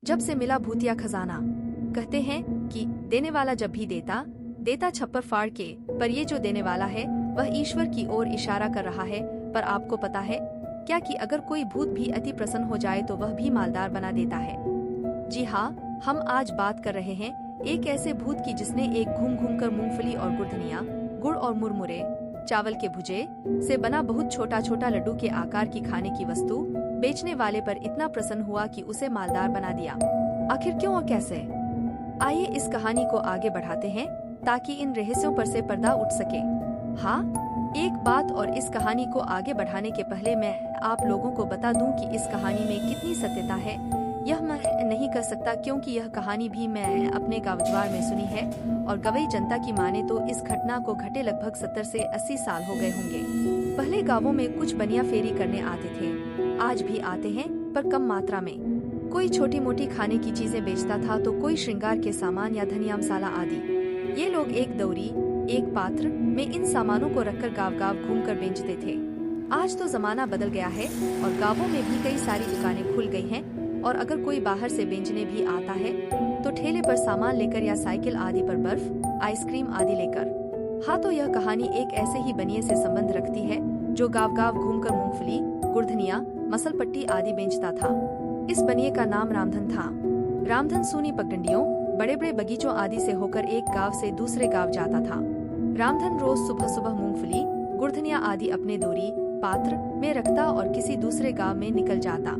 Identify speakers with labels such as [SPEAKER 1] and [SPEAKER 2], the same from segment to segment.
[SPEAKER 1] जब से मिला भूतिया खजाना। कहते हैं कि देने वाला जब भी देता देता छप्पर फाड़ के, पर ये जो देने वाला है वह ईश्वर की ओर इशारा कर रहा है। पर आपको पता है क्या कि अगर कोई भूत भी अति प्रसन्न हो जाए तो वह भी मालदार बना देता है। जी हाँ, हम आज बात कर रहे हैं एक ऐसे भूत की जिसने एक घूम घूम कर मूंगफली और गुड़धनिया, गुड़ और मुरमुरे, चावल के भुजे से बना बहुत छोटा छोटा लड्डू के आकार की खाने की वस्तु बेचने वाले पर इतना प्रसन्न हुआ कि उसे मालदार बना दिया। आखिर क्यों और कैसे? आइए इस कहानी को आगे बढ़ाते हैं ताकि इन रहस्यों पर से पर्दा उठ सके। हाँ, एक बात और इस कहानी को आगे बढ़ाने के पहले मैं आप लोगों को बता दूं कि इस कहानी में कितनी सत्यता है यह मैं नहीं कर सकता, क्योंकि यह कहानी भी मैं अपने गाँवजवार में सुनी है और गवई जनता की माने तो इस घटना को घटे लगभग 70 से 80 साल हो गए होंगे। पहले गांवों में कुछ बनिया फेरी करने आते थे, आज भी आते हैं पर कम मात्रा में। कोई छोटी मोटी खाने की चीजें बेचता था तो कोई श्रृंगार के सामान या धनिया मसाला आदि। ये लोग एक दौरी एक पात्र में इन सामानों को रखकर गांव गांव घूमकर बेचते थे। आज तो जमाना बदल गया है और गांवों में भी कई सारी दुकानें खुल गई हैं और अगर कोई बाहर से बेचने भी आता है तो ठेले पर सामान लेकर या साइकिल आदि पर बर्फ, आइसक्रीम आदि लेकर। हाँ, तो यह कहानी एक ऐसे ही बनिए से संबंध रखती है जो गांव गांव घूमकर मूंगफली, गुड़धनिया, मसलपट्टी आदि बेचता था। इस बनिए का नाम रामधन था। रामधन सूनी पगडंडियों, बड़े बड़े बगीचों आदि से होकर एक गांव से दूसरे गांव जाता था। रामधन रोज सुबह सुबह मूंगफली, गुड़धनिया आदि अपने दोरी पात्र में रखता और किसी दूसरे गांव में निकल जाता।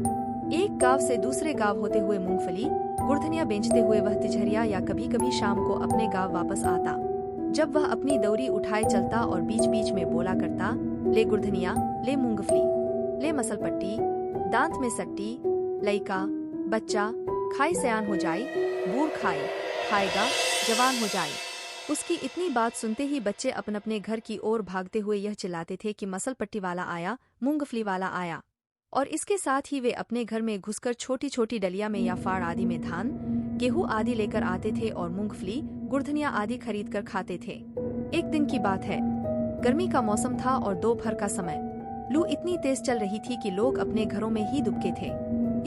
[SPEAKER 1] एक गांव से दूसरे गांव होते हुए मूंगफली, गुड़धनिया बेचते हुए वह तिजहरिया या कभी कभी शाम को अपने गांव वापस आता। जब वह अपनी दौरी उठाए चलता और बीच बीच में बोला करता, ले गुड़धनिया, ले मूंगफली, ले मसलपट्टी, दांत में सट्टी, लइका बच्चा खाई सयान हो जाई, बूढ़ खाएगा जवान हो जाए। उसकी इतनी बात सुनते ही बच्चे अपन अपने घर की ओर भागते हुए यह चिल्लाते थे कि मसलपट्टी वाला आया, मूंगफली वाला आया। और इसके साथ ही वे अपने घर में घुसकर छोटी छोटी डलिया में या फाड़ आदि में धान, गेहूं आदि लेकर आते थे और मूंगफली, गुड़धनिया आदि खरीद कर खाते थे। एक दिन की बात है, गर्मी का मौसम था और दोपहर का समय। लू इतनी तेज चल रही थी कि लोग अपने घरों में ही दुबके थे।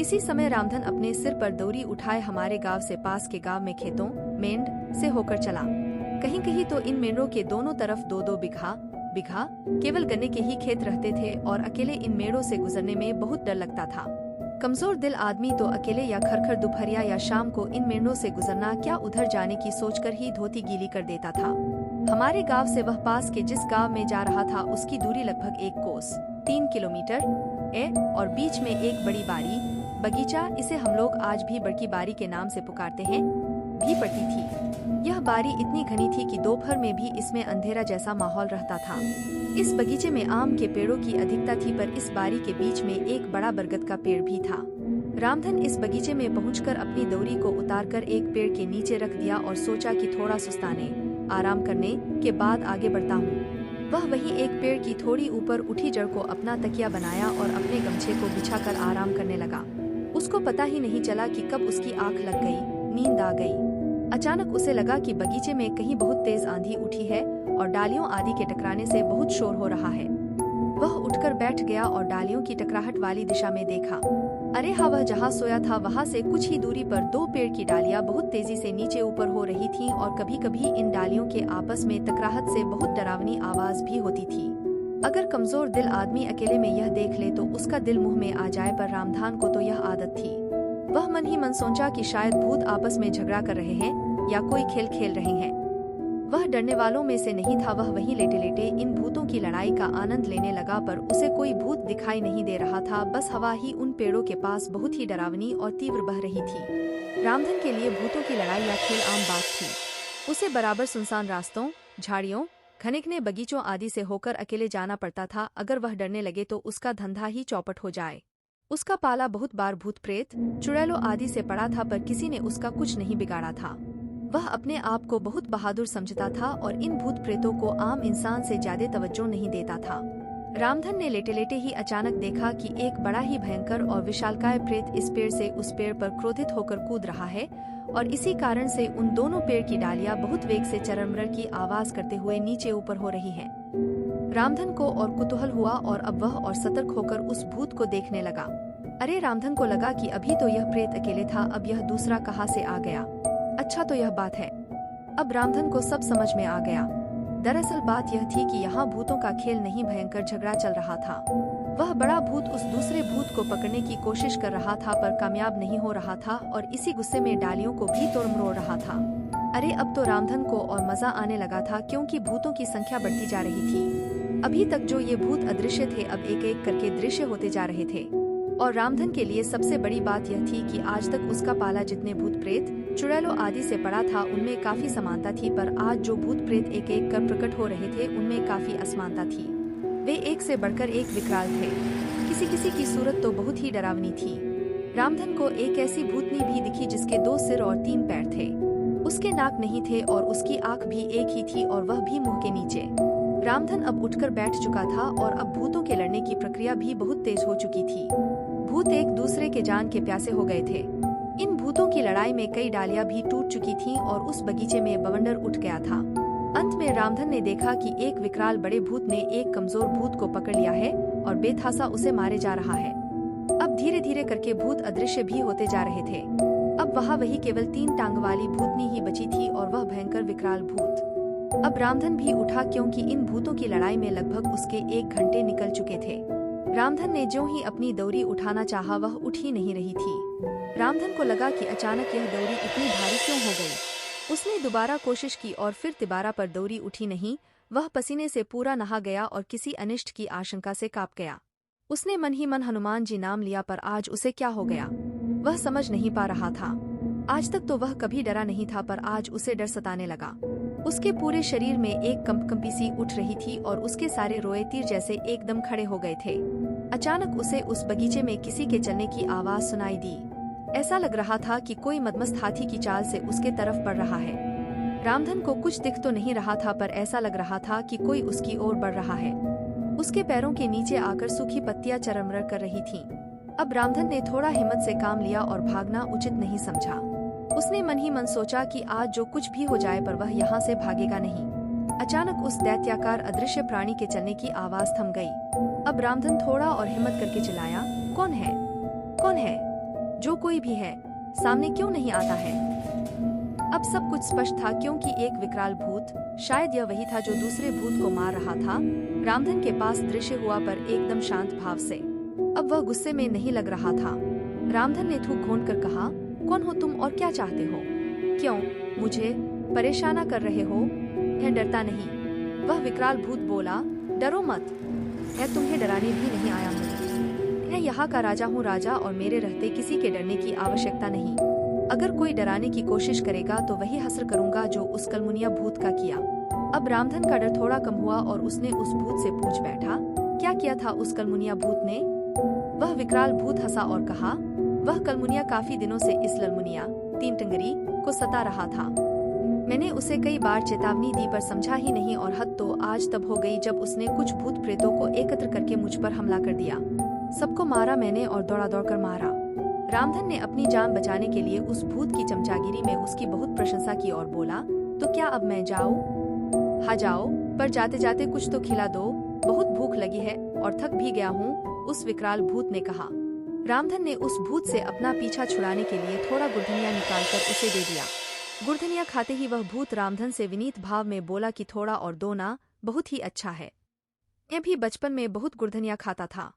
[SPEAKER 1] इसी समय रामधन अपने सिर पर दौरी उठाए हमारे गांव से पास के गांव में खेतों मेंढ से होकर चला। कहीं कहीं तो इन मेंढों के दोनों तरफ 2-2 बिघा केवल गन्ने के ही खेत रहते थे और अकेले इन मेड़ों से गुजरने में बहुत डर लगता था। कमजोर दिल आदमी तो अकेले या खरखर दोपहरिया या शाम को इन मेंढों से गुजरना क्या उधर जाने की सोचकर ही धोती गीली कर देता था। हमारे गांव से वह पास के जिस गांव में जा रहा था उसकी दूरी लगभग 1 कोस 3 किलोमीटर है और बीच में एक बड़ी बारी बगीचा, इसे हम लोग आज भी बड़की बारी के नाम से पुकारते हैं, भी पड़ती थी। यह बारी इतनी घनी थी कि दोपहर में भी इसमें अंधेरा जैसा माहौल रहता था। इस बगीचे में आम के पेड़ों की अधिकता थी, पर इस बारी के बीच में एक बड़ा बरगद का पेड़ भी था। रामधन इस बगीचे में पहुंचकर अपनी दौरी को उतारकर एक पेड़ के नीचे रख दिया और सोचा कि थोड़ा सुस्ताने आराम करने के बाद आगे बढ़ता हूँ। वह वहीं एक पेड़ की थोड़ी ऊपर उठी जड़ को अपना तकिया बनाया और अपने गमछे को बिछाकर आराम करने लगा। उसको पता ही नहीं चला कि कब उसकी आंख लग गई, नींद आ गई। अचानक उसे लगा कि बगीचे में कहीं बहुत तेज आंधी उठी है और डालियों आदि के टकराने से बहुत शोर हो रहा है। वह उठकर बैठ गया और डालियों की टकराहट वाली दिशा में देखा। अरे हाँ, वह जहाँ सोया था वहाँ से कुछ ही दूरी पर 2 पेड़ की डालियाँ बहुत तेजी से नीचे ऊपर हो रही थीं और कभी कभी इन डालियों के आपस में टकराहट से बहुत डरावनी आवाज भी होती थी। अगर कमजोर दिल आदमी अकेले में यह देख ले तो उसका दिल मुंह में आ जाए, पर रामधान को तो यह आदत थी। वह मन ही मन सोचा कि शायद भूत आपस में झगड़ा कर रहे हैं या कोई खेल खेल रहे हैं। वह डरने वालों में से नहीं था। वह वहीं लेटे लेटे इन भूतों की लड़ाई का आनंद लेने लगा, पर उसे कोई भूत दिखाई नहीं दे रहा था। बस हवा ही उन पेड़ों के पास बहुत ही डरावनी और तीव्र बह रही थी। रामधन के लिए भूतों की लड़ाई या खेल आम बात थी। उसे बराबर सुनसान रास्तों, झाड़ियों, घने बगीचों आदि से होकर अकेले जाना पड़ता था। अगर वह डरने लगे तो उसका धंधा ही चौपट हो जाए। उसका पाला बहुत बार भूत प्रेत, चुड़ैलों आदि से पड़ा था, पर किसी ने उसका कुछ नहीं बिगाड़ा था। वह अपने आप को बहुत बहादुर समझता था और इन भूत प्रेतों को आम इंसान से ज्यादा तवज्जो नहीं देता था। रामधन ने लेटे लेटे ही अचानक देखा कि एक बड़ा ही भयंकर और विशालकाय प्रेत इस पेड़ से उस पेड़ पर क्रोधित होकर कूद रहा है और इसी कारण से उन दोनों पेड़ की डालियां बहुत वेग से चरमर की आवाज करते हुए नीचे ऊपर हो रही है। रामधन को और कुतूहल हुआ और अब वह और सतर्क होकर उस भूत को देखने लगा। अरे रामधन को लगा कि अभी तो यह प्रेत अकेले था, अब यह दूसरा कहाँ से आ गया। अच्छा तो यह बात है। अब रामधन को सब समझ में आ गया। दरअसल बात यह थी कि यहाँ भूतों का खेल नहीं, भयंकर झगड़ा चल रहा था। वह बड़ा भूत उस दूसरे भूत को पकड़ने की कोशिश कर रहा था पर कामयाब नहीं हो रहा था और इसी गुस्से में डालियों को भी तोड़ रहा था। अरे अब तो रामधन को और मजा आने लगा था क्योंकि भूतों की संख्या बढ़ती जा रही थी। अभी तक जो ये भूत अदृश्य थे अब एक एक करके दृश्य होते जा रहे थे। और रामधन के लिए सबसे बड़ी बात यह थी कि आज तक उसका पाला जितने भूत प्रेत चुड़ैलों आदि से पड़ा था उनमें काफी समानता थी, पर आज जो भूत प्रेत एक एक कर प्रकट हो रहे थे उनमें काफी असमानता थी। वे एक से बढ़कर एक विकराल थे। किसी किसी की सूरत तो बहुत ही डरावनी थी। रामधन को एक ऐसी भूतनी भी दिखी जिसके 2 सिर और 3 पैर थे। उसके नाक नहीं थे और उसकी आंख भी एक ही थी और वह भी मुंह के नीचे। रामधन अब उठकर बैठ चुका था और अब भूतों के लड़ने की प्रक्रिया भी बहुत तेज हो चुकी थी। भूत एक दूसरे के जान के प्यासे हो गए थे। इन भूतों की लड़ाई में कई डालियां भी टूट चुकी थीं और उस बगीचे में बवंडर उठ गया था। अंत में रामधन ने देखा कि एक विकराल बड़े भूत ने एक कमजोर भूत को पकड़ लिया है और बेतहासा उसे मारे जा रहा है। अब धीरे धीरे करके भूत अदृश्य भी होते जा रहे थे। अब वहाँ वही केवल 3 टांग वाली भूतनी ही बची थी और वह भयंकर विकराल भूत। अब रामधन भी उठा क्योंकि इन भूतों की लड़ाई में लगभग उसके 1 घंटे निकल चुके थे। रामधन ने जो ही अपनी दौरी उठाना चाहा वह उठ ही नहीं रही थी। रामधन को लगा कि अचानक यह दौरी इतनी भारी क्यों हो गई। उसने दोबारा कोशिश की और फिर तिबारा पर दौरी उठी नहीं। वह पसीने से पूरा नहा गया और किसी अनिष्ट की आशंका से कांप गया। उसने मन ही मन हनुमान जी नाम लिया पर आज उसे क्या हो गया वह समझ नहीं पा रहा था। आज तक तो वह कभी डरा नहीं था पर आज उसे डर सताने लगा। उसके पूरे शरीर में एक कंपकंपी सी उठ रही थी और उसके सारे रोए तीर जैसे एकदम खड़े हो गए थे। अचानक उसे उस बगीचे में किसी के चलने की आवाज सुनाई दी। ऐसा लग रहा था कि कोई मदमस्त हाथी की चाल से उसके तरफ बढ़ रहा है। रामधन को कुछ दिख तो नहीं रहा था पर ऐसा लग रहा था कि कोई उसकी ओर बढ़ रहा है। उसके पैरों के नीचे आकर सूखी पत्तियां चरमर कर रही थीं। अब रामधन ने थोड़ा हिम्मत से काम लिया और भागना उचित नहीं समझा। उसने मन ही मन सोचा कि आज जो कुछ भी हो जाए पर वह यहाँ से भागेगा नहीं। अचानक उस दैत्याकार अदृश्य प्राणी के चलने की आवाज थम गई। अब रामधन थोड़ा और हिम्मत करके चिल्लाया, कौन है? कौन है? जो कोई भी है सामने क्यों नहीं आता है? अब सब कुछ स्पष्ट था क्योंकि एक विकराल भूत, शायद यह वही था जो दूसरे भूत को मार रहा था, रामधन के पास दृश्य हुआ पर एकदम शांत भाव से। अब वह गुस्से में नहीं लग रहा था। रामधन ने थूक घोंट कर कहा, कौन हो तुम और क्या चाहते हो? क्यों मुझे परेशान कर रहे हो? यह डरता नहीं। वह विकराल भूत बोला, डरो मत, मैं तुम्हें डराने भी नहीं आया हूँ। मैं यहाँ का राजा हूँ, राजा, और मेरे रहते किसी के डरने की आवश्यकता नहीं। अगर कोई डराने की कोशिश करेगा तो वही हसर करूंगा जो उस कलमुनिया भूत का किया। अब रामधन का डर थोड़ा कम हुआ और उसने उस भूत से पूछ बैठा, क्या किया था उस कलमुनिया भूत ने? वह विकराल भूत हंसा और कहा, वह कलमुनिया काफी दिनों से इस ललमुनिया 3 टंगरी को सता रहा था। मैंने उसे कई बार चेतावनी दी पर समझा ही नहीं और हद तो आज तब हो गई जब उसने कुछ भूत प्रेतों को एकत्र करके मुझ पर हमला कर दिया। सबको मारा मैंने और दौड़ा दौड़ कर मारा। रामधन ने अपनी जान बचाने के लिए उस भूत की चमचागिरी में उसकी बहुत प्रशंसा की और बोला, तो क्या अब मैं जाऊं? हाँ जाओ, पर जाते जाते कुछ तो खिला दो, बहुत भूख लगी है और थक भी गया हूँ, उस विकराल भूत ने कहा। रामधन ने उस भूत से अपना पीछा छुड़ाने के लिए थोड़ा गुड़धनिया निकालकर उसे दे दिया। गुड़धनिया खाते ही वह भूत रामधन से विनीत भाव में बोला कि थोड़ा और दो ना, बहुत ही अच्छा है। मैं भी बचपन में बहुत गुड़धनिया खाता था।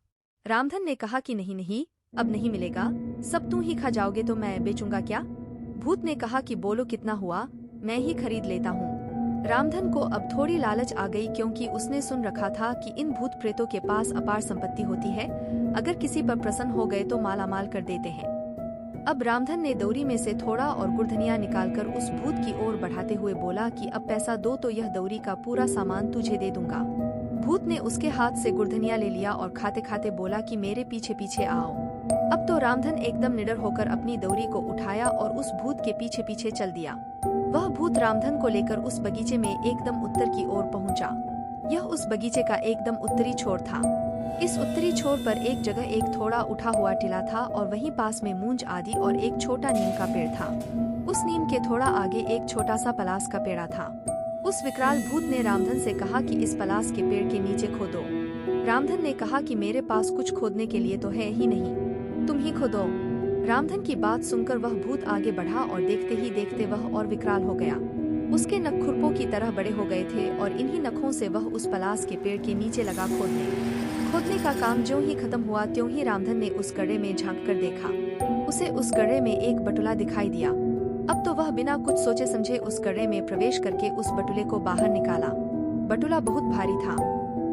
[SPEAKER 1] रामधन ने कहा कि नहीं नहीं, अब नहीं मिलेगा, सब तुम ही खा जाओगे तो मैं बेचूंगा क्या? भूत ने कहा कि बोलो कितना हुआ, मैं ही खरीद लेता हूँ। रामधन को अब थोड़ी लालच आ गई क्योंकि उसने सुन रखा था कि इन भूत प्रेतों के पास अपार संपत्ति होती है, अगर किसी पर प्रसन्न हो गए तो मालामाल कर देते हैं। अब रामधन ने दौरी में से थोड़ा और गुड़धनिया निकालकर उस भूत की ओर बढ़ाते हुए बोला कि अब पैसा दो तो यह दौरी का पूरा सामान तुझे दे दूंगा। भूत ने उसके हाथ से गुड़धनिया ले लिया और खाते खाते बोला कि मेरे पीछे पीछे आओ। अब तो रामधन एकदम निडर होकर अपनी दौरी को उठाया और उस भूत के पीछे पीछे चल दिया। वह भूत रामधन को लेकर उस बगीचे में एकदम उत्तर की ओर पहुंचा। यह उस बगीचे का एकदम उत्तरी छोर था। इस उत्तरी छोर पर एक जगह एक थोड़ा उठा हुआ टीला था और वहीं पास में मूंज आदि और एक छोटा नीम का पेड़ था। उस नीम के थोड़ा आगे एक छोटा सा पलास का पेड़ा था। उस विकराल भूत ने रामधन से कहा कि इस पलास के पेड़ के नीचे खोदो। रामधन ने कहा कि मेरे पास कुछ खोदने के लिए तो है ही नहीं। तुम ही खोदो। रामधन की बात सुनकर वह भूत आगे बढ़ा और देखते ही देखते वह और विकराल हो गया। उसके नख खुरपों की तरह बड़े हो गए थे और इन्हीं नखों से वह उस पलास के पेड़ के नीचे लगा खोदने का काम ज्यों ही खत्म हुआ त्यों ही रामधन ने उस गड्ढे में झांक कर देखा। उसे उस गड्ढे में एक बटुला दिखाई दिया। अब तो वह बिना कुछ सोचे समझे उस गड्ढे में प्रवेश करके उस बटुले को बाहर निकाला। बटुला बहुत भारी था।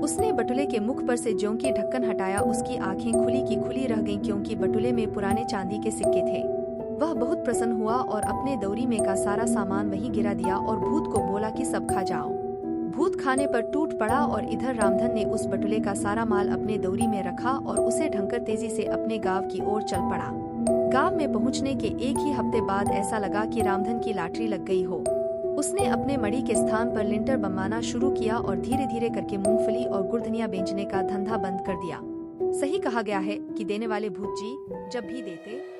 [SPEAKER 1] उसने बटुले के मुख पर से ज्यों की ढक्कन हटाया, उसकी आंखें खुली की खुली रह गईं क्योंकि बटुले में पुराने चांदी के सिक्के थे। वह बहुत प्रसन्न हुआ और अपने दौरी में का सारा सामान वहीं गिरा दिया और भूत को बोला कि सब खा जाओ। भूत खाने पर टूट पड़ा और इधर रामधन ने उस बटुले का सारा माल अपने दौरी में रखा और उसे ढंकर तेजी से अपने गांव की ओर चल पड़ा। गांव में पहुंचने के एक ही हफ्ते बाद ऐसा लगा कि रामधन की लॉटरी लग गई हो। उसने अपने मड़ी के स्थान पर लिंटर बनवाना शुरू किया और धीरे धीरे करके मूंगफली और गुड़धनिया बेचने का धंधा बंद कर दिया। सही कहा गया है कि देने वाले भूत जी जब भी देते